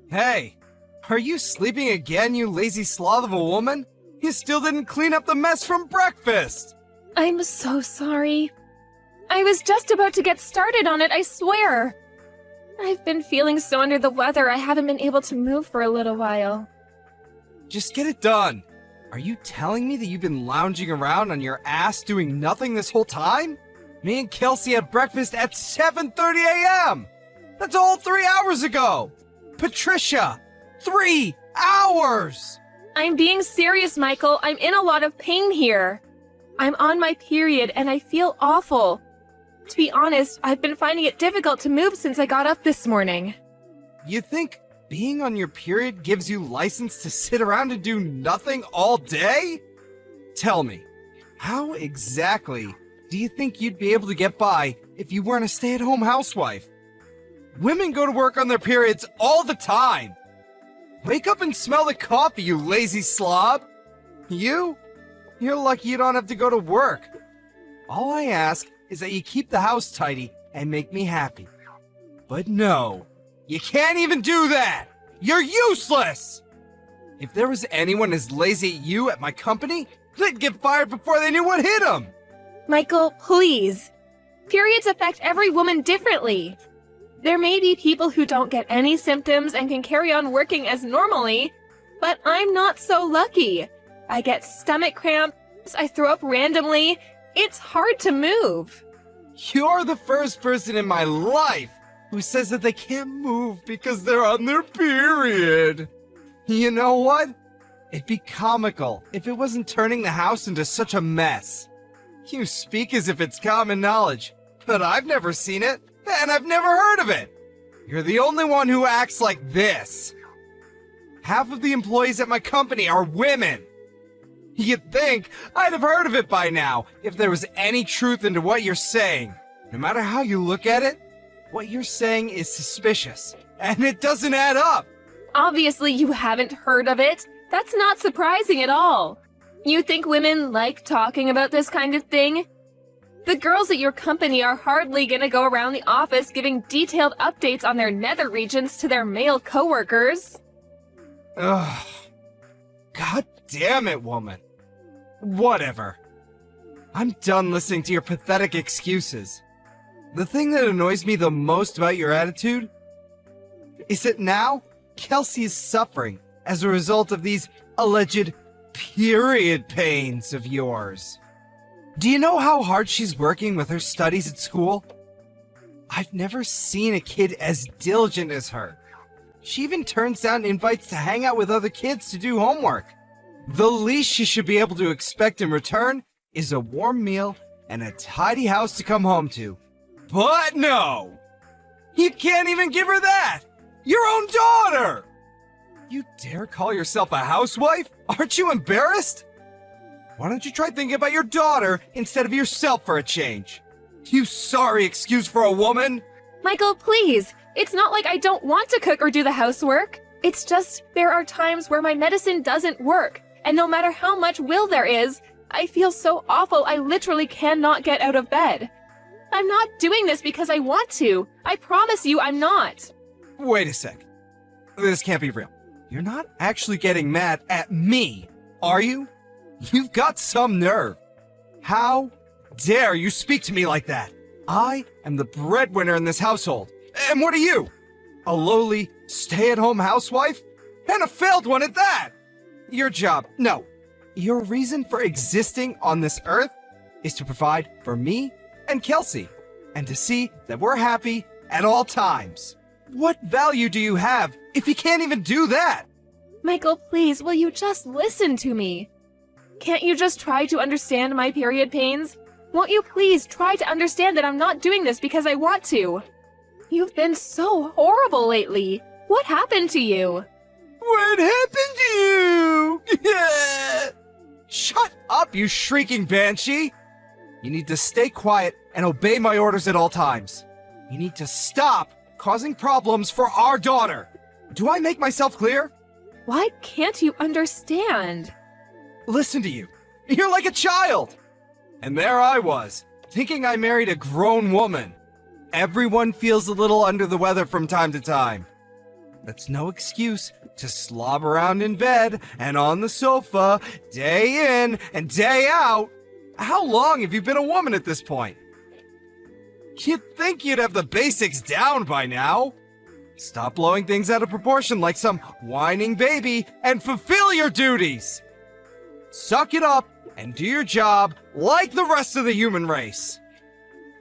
Hey, are you sleeping again, you lazy sloth of a woman? You still didn't clean up the mess from breakfast! I'm so sorry. I was just about to get started on it, I swear. I've been feeling so under the weather I haven't been able to move for a little while. Just get it done. Are you telling me that you've been lounging around on your ass doing nothing this whole time? Me and Kelsey had breakfast at 7:30 a.m. That's all 3 hours ago. Patricia, 3 hours! I'm being serious, Michael. I'm in a lot of pain here. I'm on my period and I feel awful. To be honest, I've been finding it difficult to move since I got up this morning. You think being on your period gives you license to sit around and do nothing all day? Tell me, how exactly do you think you'd be able to get by if you weren't a stay-at-home housewife? Women go to work on their periods all the time. Wake up and smell the coffee, you lazy slob. You're lucky you don't have to go to work. All I ask is that you keep the house tidy and make me happy. But no, you can't even do that! You're useless! If there was anyone as lazy as you at my company, they'd get fired before they knew what hit them! Michael, please. Periods affect every woman differently. There may be people who don't get any symptoms and can carry on working as normally, but I'm not so lucky. I get stomach cramps, I throw up randomly. It's hard to move. You're the first person in my life who says that they can't move because they're on their period. You know what? It'd be comical if it wasn't turning the house into such a mess. You speak as if it's common knowledge, but I've never seen it, and I've never heard of it. You're the only one who acts like this. Half of the employees at my company are women. You'd think I'd have heard of it by now if there was any truth into what you're saying. No matter how you look at it, what you're saying is suspicious, and it doesn't add up. Obviously, you haven't heard of it. That's not surprising at all. You think women like talking about this kind of thing? The girls at your company are hardly gonna go around the office giving detailed updates on their nether regions to their male coworkers. Ugh. God damn it, woman. Whatever. I'm done listening to your pathetic excuses. The thing that annoys me the most about your attitude is that now Kelsey is suffering as a result of these alleged period pains of yours. Do you know how hard she's working with her studies at school? I've never seen a kid as diligent as her. She even turns down invites to hang out with other kids to do homework. The least she should be able to expect in return is a warm meal and a tidy house to come home to. But no! You can't even give her that! Your own daughter! You dare call yourself a housewife? Aren't you embarrassed? Why don't you try thinking about your daughter instead of yourself for a change? You sorry excuse for a woman? Michael, please. It's not like I don't want to cook or do the housework. It's just there are times where my medicine doesn't work. And no matter how much will there is, I feel so awful I literally cannot get out of bed. I'm not doing this because I want to. I promise you I'm not. Wait a sec. This can't be real. You're not actually getting mad at me, are you? You've got some nerve. How dare you speak to me like that? I am the breadwinner in this household. And what are you? A lowly, stay-at-home housewife? And a failed one at that! Your job, no. Your reason for existing on this earth is to provide for me and Kelsey, and to see that we're happy at all times. What value do you have if you can't even do that? Michael, please, will you just listen to me? Can't you just try to understand my period pains? Won't you please try to understand that I'm not doing this because I want to? You've been so horrible lately. What happened to you? What happened to you? Shut up, you shrieking banshee! You need to stay quiet and obey my orders at all times. You need to stop causing problems for our daughter. Do I make myself clear? Why can't you understand? Listen to you. You're like a child. And there I was, thinking I married a grown woman. Everyone feels a little under the weather from time to time. That's no excuse to slob around in bed and on the sofa, day in and day out. How long have you been a woman at this point? You'd think you'd have the basics down by now. Stop blowing things out of proportion like some whining baby and fulfill your duties. Suck it up and do your job like the rest of the human race.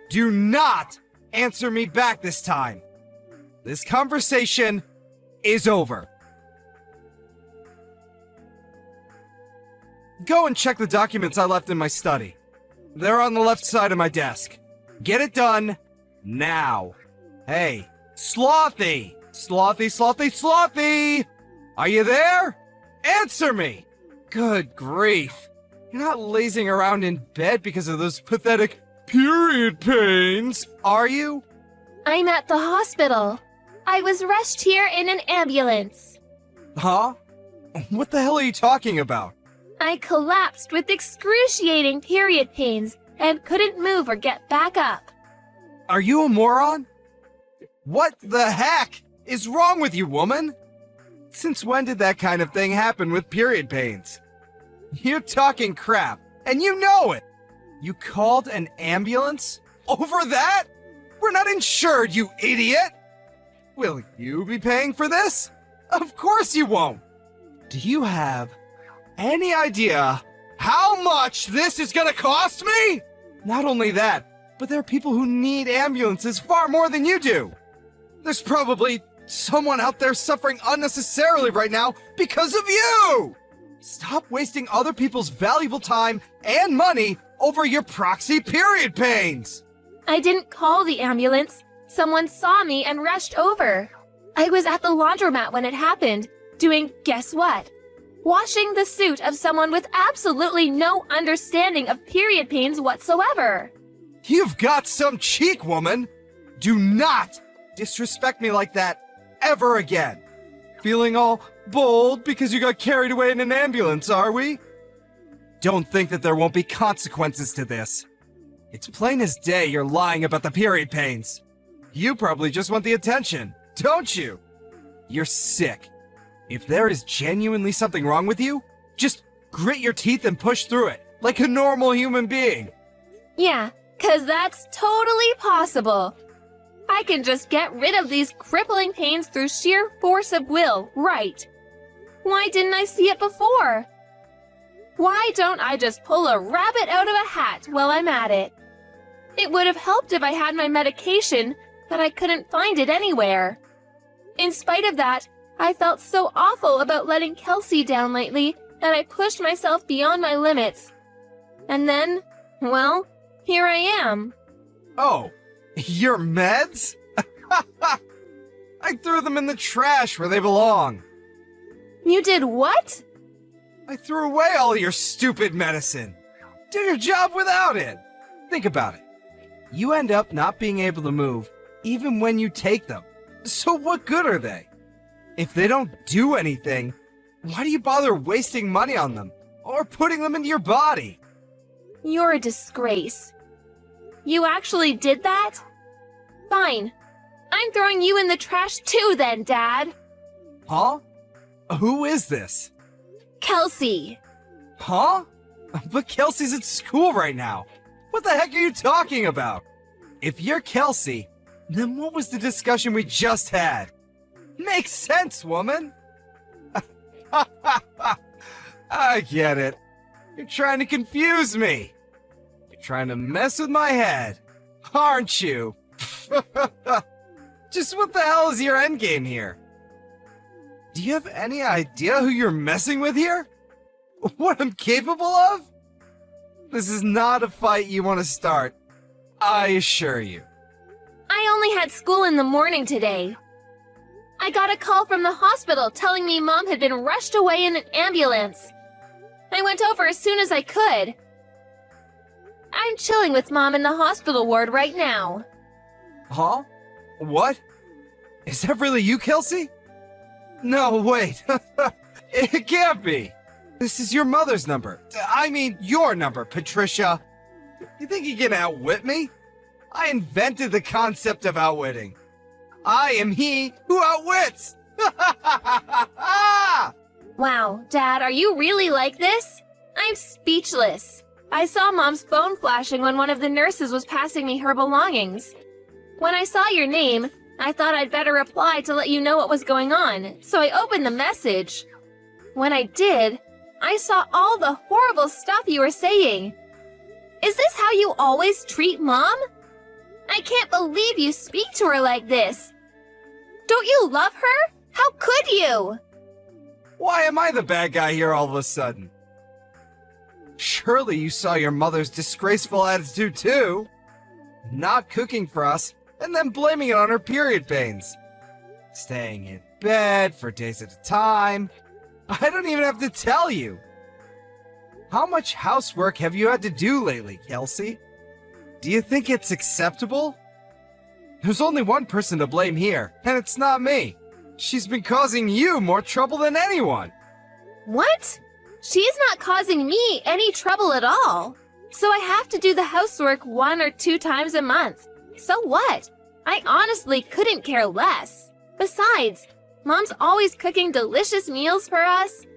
Do not answer me back this time. This conversation is over. Go and check the documents I left in my study. They're on the left side of my desk. Get it done now. Hey, Slothy! Slothy, Slothy, Slothy! Are you there? Answer me! Good grief. You're not lazing around in bed because of those pathetic period pains, are you? I'm at the hospital. I was rushed here in an ambulance. Huh? What the hell are you talking about? I collapsed with excruciating period pains and couldn't move or get back up. Are you a moron? What the heck is wrong with you, woman? Since when did that kind of thing happen with period pains? You're talking crap, and you know it! You called an ambulance? Over that? We're not insured, you idiot! Will you be paying for this? Of course you won't! Do you have any idea how much this is gonna cost me? Not only that, but there are people who need ambulances far more than you do. There's probably someone out there suffering unnecessarily right now because of you! Stop wasting other people's valuable time and money over your proxy period pains! I didn't call the ambulance. Someone saw me and rushed over. I was at the laundromat when it happened, doing guess what? Washing the suit of someone with absolutely no understanding of period pains whatsoever. You've got some cheek, woman! Do not disrespect me like that ever again! Feeling all bold because you got carried away in an ambulance, are we? Don't think that there won't be consequences to this. It's plain as day you're lying about the period pains. You probably just want the attention, don't you? You're sick. If there is genuinely something wrong with you, just grit your teeth and push through it, like a normal human being. Yeah, 'cause that's totally possible. I can just get rid of these crippling pains through sheer force of will, right? Why didn't I see it before? Why don't I just pull a rabbit out of a hat while I'm at it? It would have helped if I had my medication, but I couldn't find it anywhere. In spite of that, I felt so awful about letting Kelsey down lately that I pushed myself beyond my limits. And then, well, here I am. Oh, your meds? I threw them in the trash where they belong. You did what? I threw away all your stupid medicine. Do your job without it. Think about it. You end up not being able to move even when you take them. So what good are they? If they don't do anything, why do you bother wasting money on them or putting them into your body? You're a disgrace. You actually did that? Fine. I'm throwing you in the trash too then, Dad. Huh? Who is this? Kelsey. Huh? But Kelsey's at school right now. What the heck are you talking about? If you're Kelsey, then what was the discussion we just had? Makes sense, woman. I get it. You're trying to confuse me. You're trying to mess with my head, aren't you? Just what the hell is your endgame here? Do you have any idea who you're messing with here? What I'm capable of? This is not a fight you want to start, I assure you. I only had school in the morning today. I got a call from the hospital telling me Mom had been rushed away in an ambulance. I went over as soon as I could. I'm chilling with Mom in the hospital ward right now. Huh? What? Is that really you, Kelsey? No, wait. It can't be. This is your mother's number. I mean, your number, Patricia. You think you can outwit me? I invented the concept of outwitting. I am he who outwits! Dad, are you really like this? I'm speechless. I saw Mom's phone flashing when one of the nurses was passing me her belongings. When I saw your name, I thought I'd better reply to let you know what was going on, so I opened the message. When I did, I saw all the horrible stuff you were saying. Is this how you always treat Mom? I can't believe you speak to her like this. Don't you love her? How could you? Why am I the bad guy here all of a sudden? Surely you saw your mother's disgraceful attitude too. Not cooking for us, and then blaming it on her period pains. Staying in bed for days at a time. I don't even have to tell you. How much housework have you had to do lately, Kelsey? Do you think it's acceptable? There's only one person to blame here, and it's not me. She's been causing you more trouble than anyone. What? She's not causing me any trouble at all. So I have to do the housework 1 or 2 times a month. So what? I honestly couldn't care less. Besides, Mom's always cooking delicious meals for us,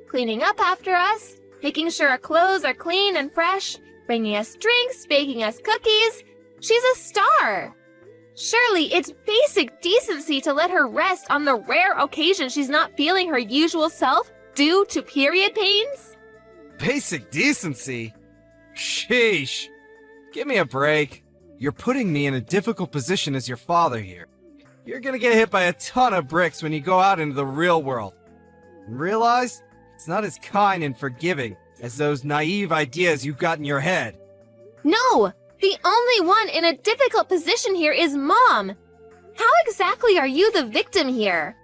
cleaning up after us, making sure our clothes are clean and fresh, bringing us drinks, baking us cookies. She's a star. Surely it's basic decency to let her rest on the rare occasion she's not feeling her usual self due to period pains? Basic decency? Sheesh. Give me a break. You're putting me in a difficult position as your father here. You're gonna get hit by a ton of bricks when you go out into the real world. And realize it's not as kind and forgiving as those naive ideas you've got in your head. No! The only one in a difficult position here is Mom. How exactly are you the victim here?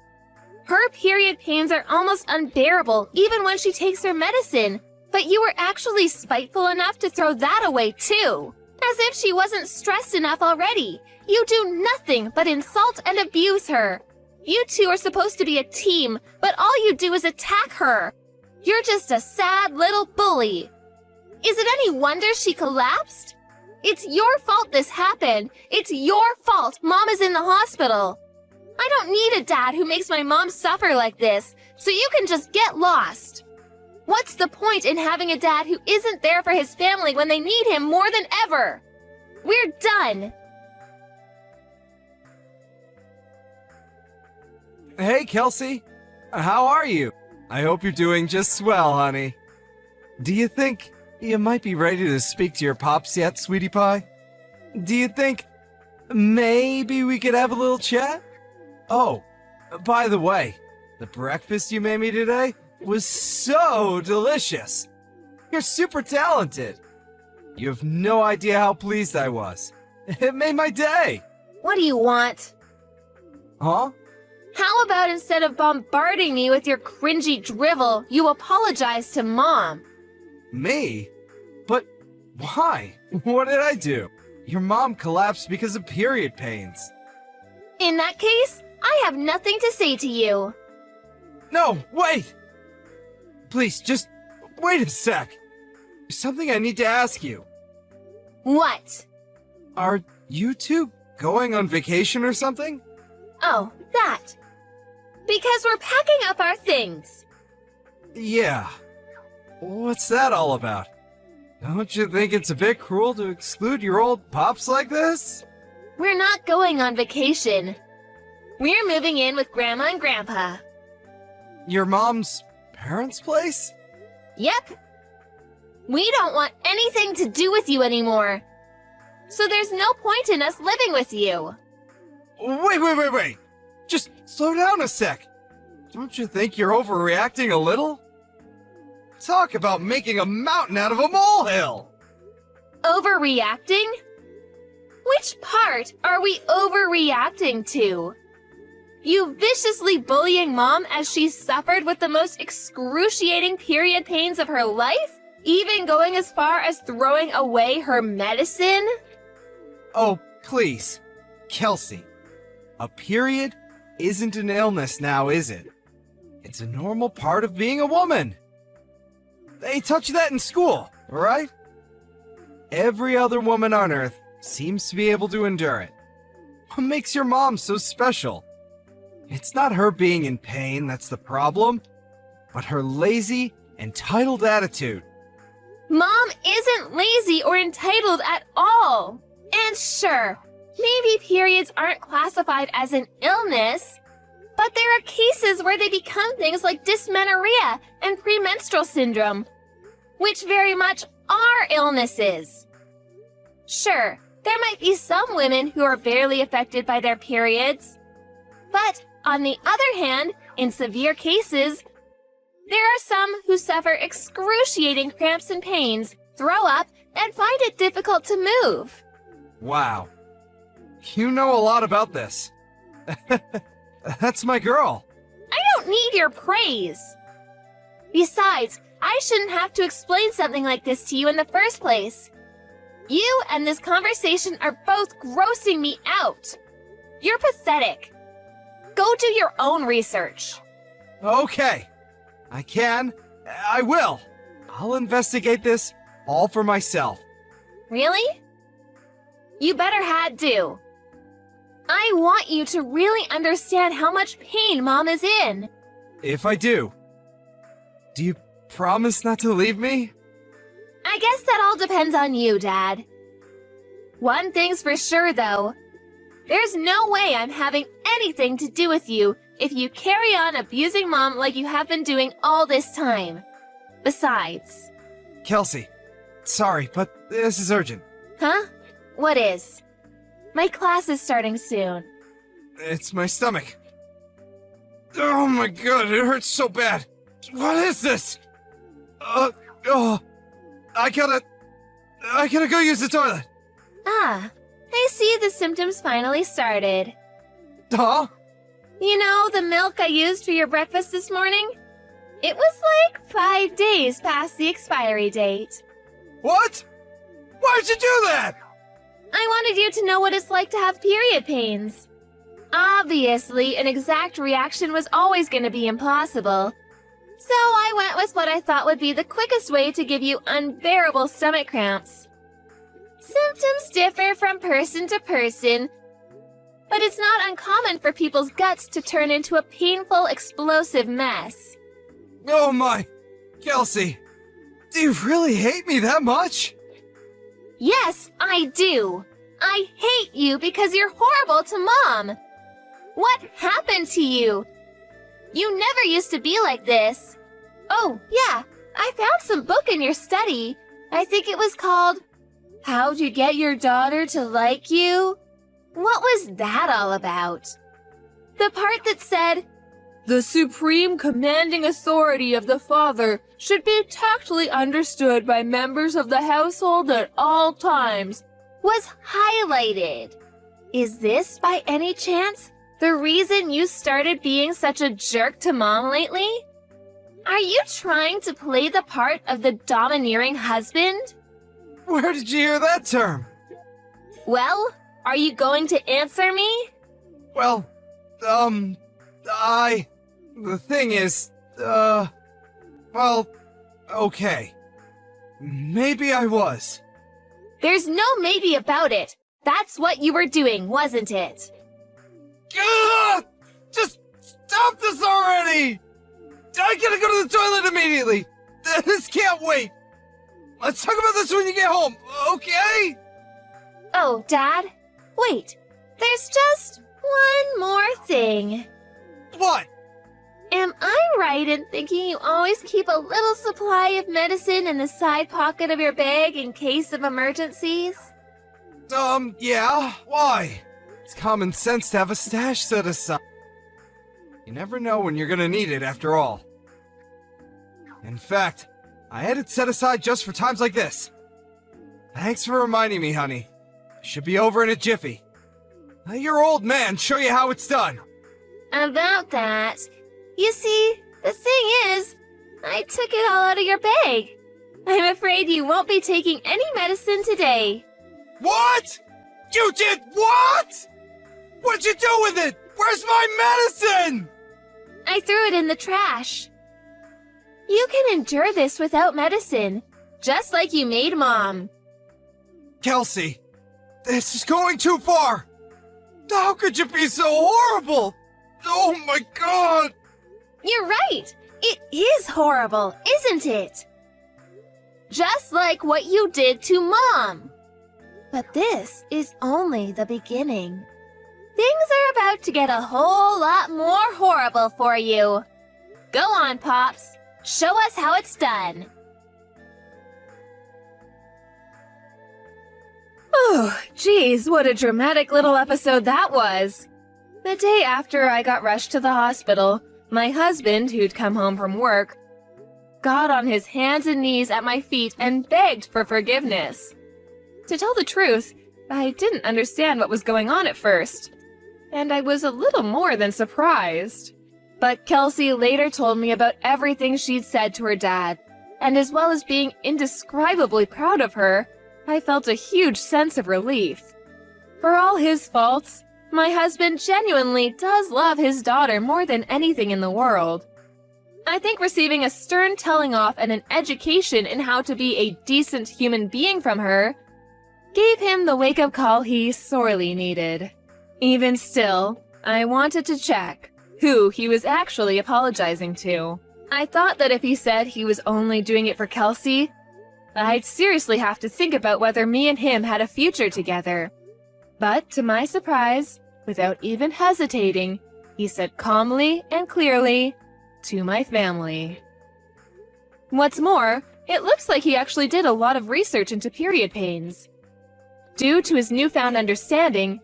Her period pains are almost unbearable even when she takes her medicine, but you were actually spiteful enough to throw that away too. As if she wasn't stressed enough already. You do nothing but insult and abuse her. You two are supposed to be a team, but all you do is attack her. You're just a sad little bully. Is it any wonder she collapsed? It's your fault this happened. It's your fault Mom is in the hospital. I don't need a dad who makes my mom suffer like this, so you can just get lost. What's the point in having a dad who isn't there for his family when they need him more than ever? We're done. Hey, Kelsey. How are you? I hope you're doing just swell, honey. Do you think you might be ready to speak to your pops yet, sweetie pie? Do you think maybe we could have a little chat? Oh, by the way, the breakfast you made me today was so delicious. You're super talented. You have no idea how pleased I was. It made my day. What do you want? Huh? How about instead of bombarding me with your cringy drivel, you apologize to Mom? Me? But why? What did I do? Your mom collapsed because of period pains. In that case, I have nothing to say to you. No, wait! Please, just wait a sec. There's something I need to ask you. What? Are you two going on vacation or something? Oh, that. Because we're packing up our things. Yeah. What's that all about? Don't you think it's a bit cruel to exclude your old pops like this? We're not going on vacation. We're moving in with Grandma and Grandpa. Your mom's parents' place? Yep. We don't want anything to do with you anymore. So there's no point in us living with you. Wait. Just slow down a sec. Don't you think you're overreacting a little? Talk about making a mountain out of a molehill! Overreacting? Which part are we overreacting to? You viciously bullying Mom as she suffered with the most excruciating period pains of her life? Even going as far as throwing away her medicine? Oh, please. Kelsey, a period isn't an illness now, is it? It's a normal part of being a woman. They touch that in school, right? Every other woman on Earth seems to be able to endure it. What makes your mom so special? It's not her being in pain that's the problem, but her lazy, entitled attitude. Mom isn't lazy or entitled at all. And sure, maybe periods aren't classified as an illness, but there are cases where they become things like dysmenorrhea and premenstrual syndrome, which very much are illnesses. Sure, there might be some women who are barely affected by their periods, but on the other hand, in severe cases, there are some who suffer excruciating cramps and pains, throw up, and find it difficult to move. Wow. You know a lot about this. That's my girl. I don't need your praise. Besides, I shouldn't have to explain something like this to you in the first place. You and this conversation are both grossing me out. You're pathetic. Go do your own research. Okay. I will. I'll investigate this all for myself. Really? You better had do. I want you to really understand how much pain Mom is in. If I do you promise not to leave me? I guess that all depends on you, Dad. One thing's for sure, though. There's no way I'm having anything to do with you if you carry on abusing Mom like you have been doing all this time. Besides... Kelsey, sorry, but this is urgent. Huh? What is? My class is starting soon. It's my stomach. Oh my god, it hurts so bad. What is this? I gotta go use the toilet. Ah, I see the symptoms finally started. Huh? You know, the milk I used for your breakfast this morning? It was like 5 days past the expiry date. What? Why'd you do that? I wanted you to know what it's like to have period pains. Obviously, an exact reaction was always going to be impossible. So I went with what I thought would be the quickest way to give you unbearable stomach cramps. Symptoms differ from person to person, but it's not uncommon for people's guts to turn into a painful, explosive mess. Oh my... Kelsey, do you really hate me that much? Yes, I do. I hate you because you're horrible to Mom. What happened to you? You never used to be like this. Oh, yeah, I found some book in your study. I think it was called How to Get Your Daughter to Like You. What was that all about? The part that said, the supreme commanding authority of the father should be tactfully understood by members of the household at all times, was highlighted. Is this, by any chance, the reason you started being such a jerk to Mom lately? Are you trying to play the part of the domineering husband? Where did you hear that term? Well, are you going to answer me? Well, the thing is, well, okay. Maybe I was. There's no maybe about it. That's what you were doing, wasn't it? Ugh! Just stop this already! I gotta go to the toilet immediately! This can't wait! Let's talk about this when you get home, okay? Oh, Dad? Wait, there's just one more thing. What? Am I right in thinking you always keep a little supply of medicine in the side pocket of your bag in case of emergencies? Yeah, why? It's common sense to have a stash set aside. You never know when you're gonna need it after all. In fact, I had it set aside just for times like this. Thanks for reminding me, honey. Should be over in a jiffy. Let your old man show you how it's done. About that, you see, the thing is, I took it all out of your bag. I'm afraid you won't be taking any medicine today. What? You did what? What'd you do with it? Where's my medicine? I threw it in the trash. You can endure this without medicine, just like you made Mom. Kelsey, this is going too far. How could you be so horrible? Oh my god! You're right. It is horrible, isn't it? Just like what you did to Mom. But this is only the beginning. Things are about to get a whole lot more horrible for you. Go on, Pops. Show us how it's done. Oh, geez, what a dramatic little episode that was. The day after I got rushed to the hospital, my husband, who'd come home from work, got on his hands and knees at my feet and begged for forgiveness. To tell the truth, I didn't understand what was going on at first, and I was a little more than surprised. But Kelsey later told me about everything she'd said to her dad, and as well as being indescribably proud of her, I felt a huge sense of relief. For all his faults, my husband genuinely does love his daughter more than anything in the world. I think receiving a stern telling off and an education in how to be a decent human being from her gave him the wake-up call he sorely needed. Even still, I wanted to check who he was actually apologizing to. I thought that if he said he was only doing it for Kelsey, I'd seriously have to think about whether me and him had a future together. But to my surprise, without even hesitating, he said calmly and clearly, "To my family." What's more, it looks like he actually did a lot of research into period pains. Due to his newfound understanding,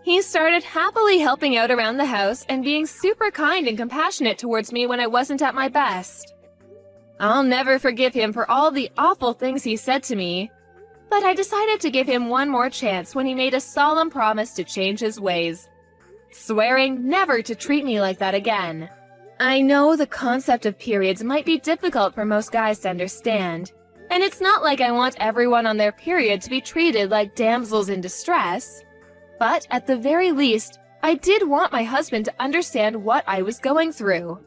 he started happily helping out around the house and being super kind and compassionate towards me when I wasn't at my best. I'll never forgive him for all the awful things he said to me, but I decided to give him one more chance when he made a solemn promise to change his ways, swearing never to treat me like that again. I know the concept of periods might be difficult for most guys to understand, and it's not like I want everyone on their period to be treated like damsels in distress, but at the very least, I did want my husband to understand what I was going through.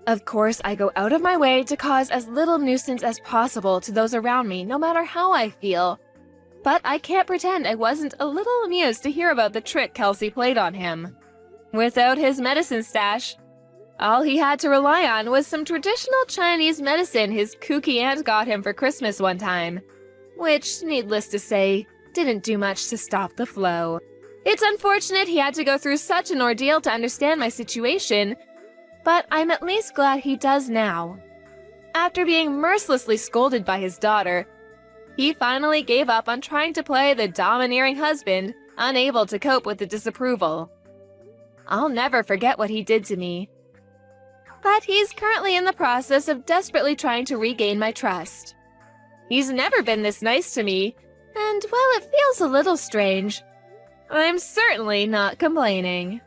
Of course, I go out of my way to cause as little nuisance as possible to those around me, no matter how I feel. But I can't pretend I wasn't a little amused to hear about the trick Kelsey played on him. Without his medicine stash, all he had to rely on was some traditional Chinese medicine his kooky aunt got him for Christmas one time, which, needless to say, didn't do much to stop the flow. It's unfortunate he had to go through such an ordeal to understand my situation, but I'm at least glad he does now. After being mercilessly scolded by his daughter, he finally gave up on trying to play the domineering husband, unable to cope with the disapproval. I'll never forget what he did to me. But he's currently in the process of desperately trying to regain my trust. He's never been this nice to me, and while it feels a little strange, I'm certainly not complaining.